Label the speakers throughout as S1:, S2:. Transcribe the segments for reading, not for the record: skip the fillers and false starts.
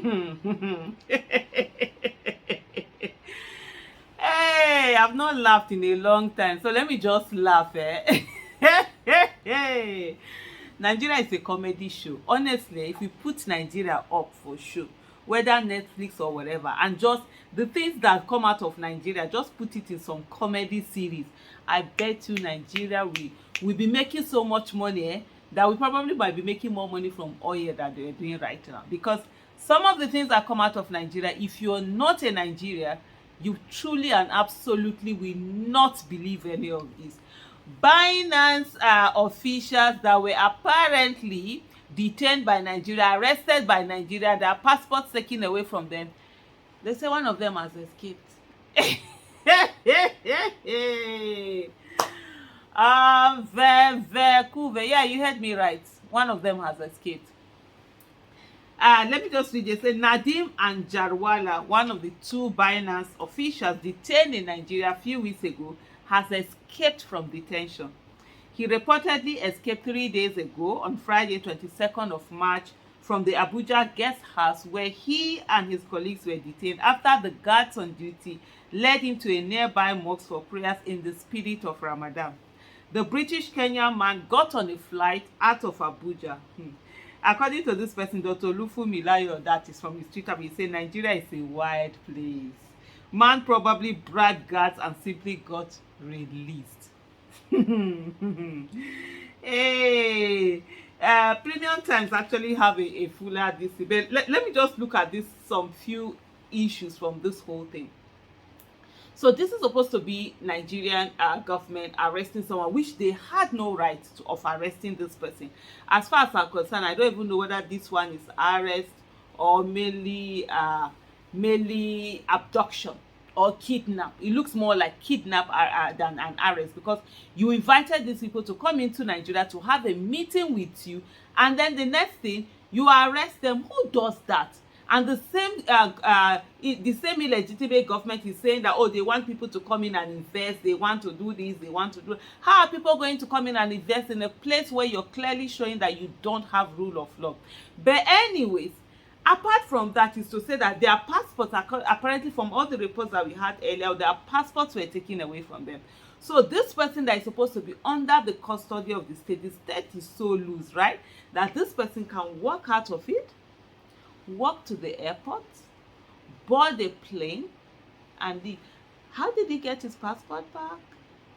S1: Hey, I've not laughed in a long time, so let me just laugh, eh? Hey, Nigeria is a comedy show. Honestly, if you put Nigeria up for show, whether Netflix or whatever, and just the things that come out of Nigeria, just put it in some comedy series. I bet you Nigeria will be making so much money, that we probably might be making more money from oil than they're doing right now. Because some of the things that come out of Nigeria, if you're not a Nigeria, you truly and absolutely will not believe any of this. Binance officials that were apparently detained by Nigeria, arrested by Nigeria, their passports taken away from them. They say one of them has escaped. Yeah, you heard me right. One of them has escaped. Let me just read. They say Nadeem and Jarwala, one of the two Binance officials detained in Nigeria a few weeks ago, has escaped from detention. He reportedly escaped 3 days ago on Friday, 22nd of March, from the Abuja guest house where he and his colleagues were detained after the guards on duty led him to a nearby mosque for prayers in the spirit of Ramadan. The British Kenyan man got on a flight out of Abuja. According to this person, Dr. Olufumi Layo, that is from his Twitter, he said Nigeria is a wild place. Man probably bribed guards and simply got released. Hey, Premium Times actually have a fuller this, but let me just look at this some few issues from this whole thing. So this is supposed to be Nigerian government arresting someone, which they had no right to, of arresting this person. As far as I'm concerned, I don't even know whether this one is arrest or merely abduction or kidnap. It looks more like kidnap than an arrest, because you invited these people to come into Nigeria to have a meeting with you, and then the next thing you arrest them. Who does that? And the same illegitimate government is saying that, oh, they want people to come in and invest, they want to do this, they want to do. How are people going to come in and invest in a place where you're clearly showing that you don't have rule of law? But anyways, apart from that, is to say that their passports are apparently, from all the reports that we had earlier, their passports were taken away from them. So this person that is supposed to be under the custody of the state is so loose, right, that this person can walk out of it, walk to the airport, board a plane, and leave. How did he get his passport back?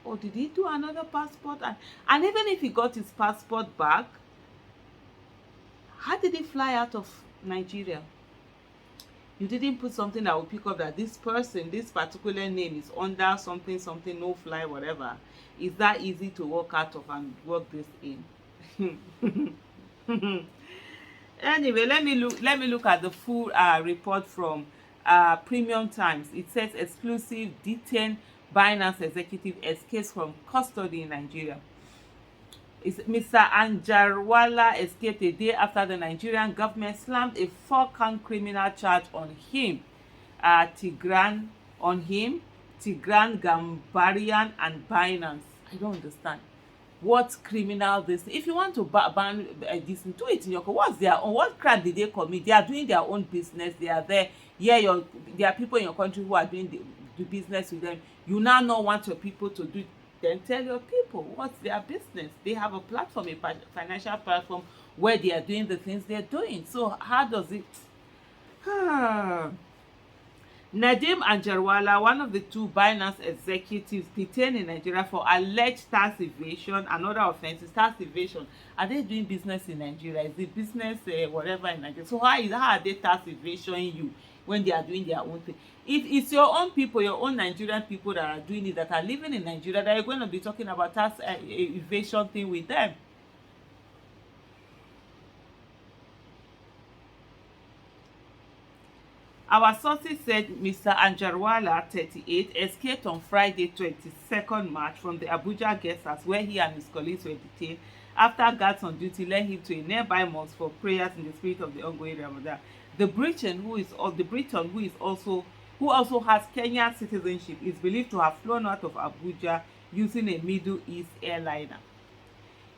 S1: Or did he do another passport? And even if he got his passport back, how did he fly out of Nigeria? You didn't put something that will pick up that this person, this particular name is under something, no fly, whatever. Is that easy to walk out of and work this in? Anyway, let me look at the full report from Premium Times. It says exclusive detained Binance executive escapes from custody in Nigeria. Mr. Anjarwala escaped a day after the Nigerian government slammed a 4-count criminal charge on him. Tigran Gambarian and Binance. I don't understand. What criminal this? If you want to ban this, do it in your country. What's their own? What crime did they commit? They are doing their own business. They are there. Yeah, there are people in your country who are doing the business with them. You now not want your people to do. Then tell your people what's their business. They have a platform, a financial platform, where they are doing the things they're doing. So how does it? Nadeem Anjarwala, one of the two Binance executives detained in Nigeria for alleged tax evasion and other offenses. Tax evasion. Are they doing business in Nigeria? Is the business whatever in Nigeria? So how are they tax evasioning you when they are doing their own thing? If it's your own people, your own Nigerian people that are doing it, that are living in Nigeria, that are going to be talking about tax evasion thing with them. Our sources said Mr. Anjarwala, 38, escaped on Friday, 22nd March from the Abuja guest house where he and his colleagues were detained after guards on duty led him to a nearby mosque for prayers in the spirit of the ongoing Ramadan. The Briton, who also has Kenyan citizenship, is believed to have flown out of Abuja using a Middle East airliner.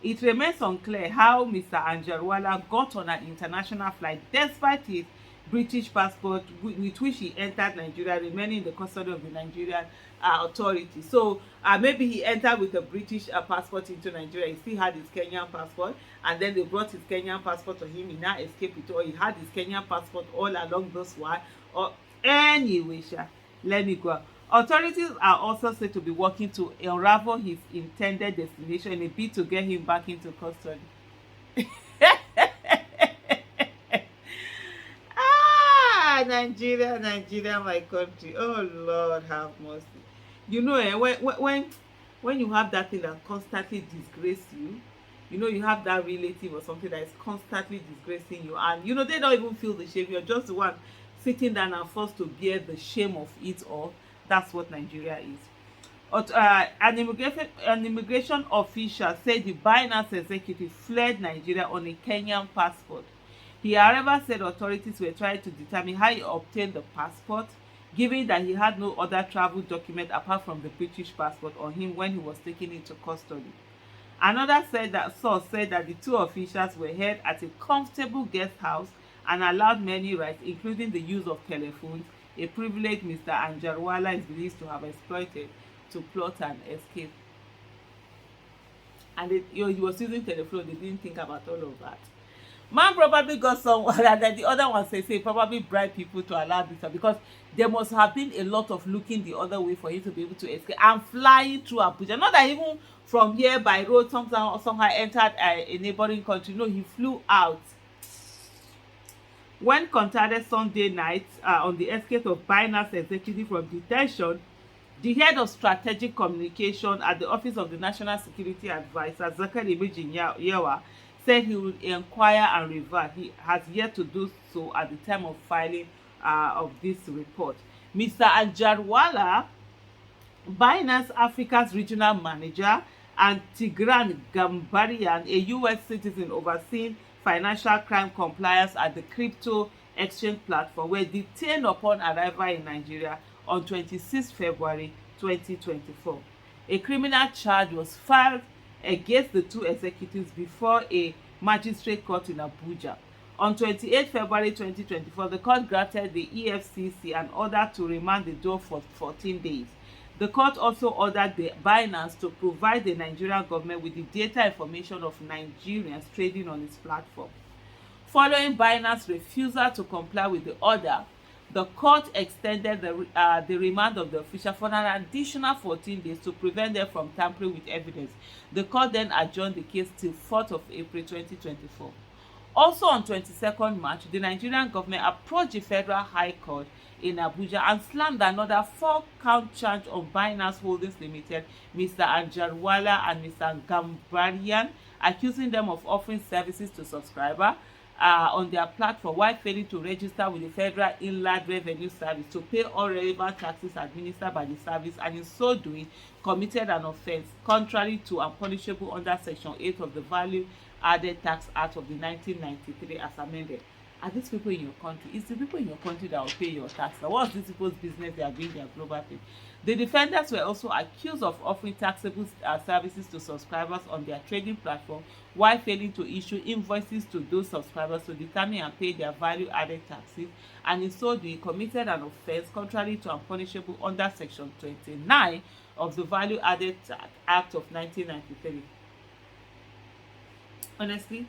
S1: It remains unclear how Mr. Anjarwala got on an international flight despite his British passport with which he entered Nigeria, remaining in the custody of the Nigerian authorities. So maybe he entered with a British passport into Nigeria. He still had his Kenyan passport, and then they brought his Kenyan passport to him. He now escaped it, or he had his Kenyan passport all along those while. Or anyway, let me go. Authorities are also said to be working to unravel his intended destination in a bid to get him back into custody. Nigeria, Nigeria, my country. Oh Lord, have mercy. You know, when you have that thing that constantly disgrace you, you know, you have that relative or something that is constantly disgracing you, and you know they don't even feel the shame. You're just the one sitting down and forced to bear the shame of it all. That's what Nigeria is. An immigration official said the Binance executive fled Nigeria on a Kenyan passport. He, however, said authorities were trying to determine how he obtained the passport, given that he had no other travel document apart from the British passport on him when he was taken into custody. Another source said that the two officials were held at a comfortable guest house and allowed many rights, including the use of telephones, a privilege Mr. Anjarwalla is believed to have exploited to plot an escape. And he was using telephone. They didn't think about all of that. Man probably got someone, and then the other one say probably bribe people to allow this, because there must have been a lot of looking the other way for him to be able to escape and flying through Abuja. Not that even from here by road somehow entered a neighboring country. No, he flew out. When contacted Sunday night on the escape of Binance executive from detention, the head of strategic communication at the Office of the National Security Advisor, Zakari Yewa, said he would inquire and revert. He has yet to do so at the time of filing of this report. Mr. Anjarwalla, Binance Africa's regional manager, and Tigran Gambarian, a U.S. citizen overseeing financial crime compliance at the crypto exchange platform, were detained upon arrival in Nigeria on 26 February 2024. A criminal charge was filed against the two executives before a magistrate court in Abuja. On 28 February 2024, the court granted the EFCC an order to remand the duo for 14 days. The court also ordered the Binance to provide the Nigerian government with the data information of Nigerians trading on its platform. Following Binance's refusal to comply with the order, the court extended the remand of the official for an additional 14 days to prevent them from tampering with evidence. The court then adjourned the case till 4th of April 2024. Also on 22nd March, the Nigerian government approached the Federal High Court in Abuja and slammed another 4-count charge on Binance Holdings Limited, Mr. Anjarwalla and Mr. Gambarian, accusing them of offering services to subscribers on their platform while failing to register with the Federal Inland Revenue Service to pay all relevant taxes administered by the service, and in so doing committed an offence contrary to and punishable under Section 8 of the Value Added Tax Act of the 1993 as amended. Are these people in your country? It's the people in your country that will pay your tax. Now, what's these people's business? They are doing their global thing. The defendants were also accused of offering taxable services to subscribers on their trading platform while failing to issue invoices to those subscribers to determine and pay their value-added taxes, and in so doing committed an offence contrary to and punishable under Section 29 of the Value Added Act of 1993. Honestly,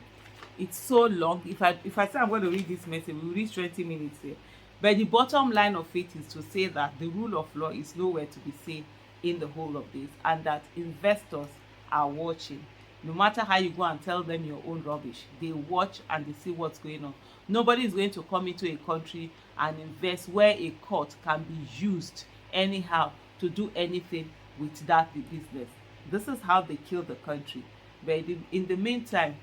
S1: it's so long. If I say I'm going to read this message, we'll reach 20 minutes here. But the bottom line of it is to say that the rule of law is nowhere to be seen in the whole of this, and that investors are watching. No matter how you go and tell them your own rubbish, they watch and they see what's going on. Nobody is going to come into a country and invest where a court can be used anyhow to do anything with that business. This is how they kill the country. But in the meantime,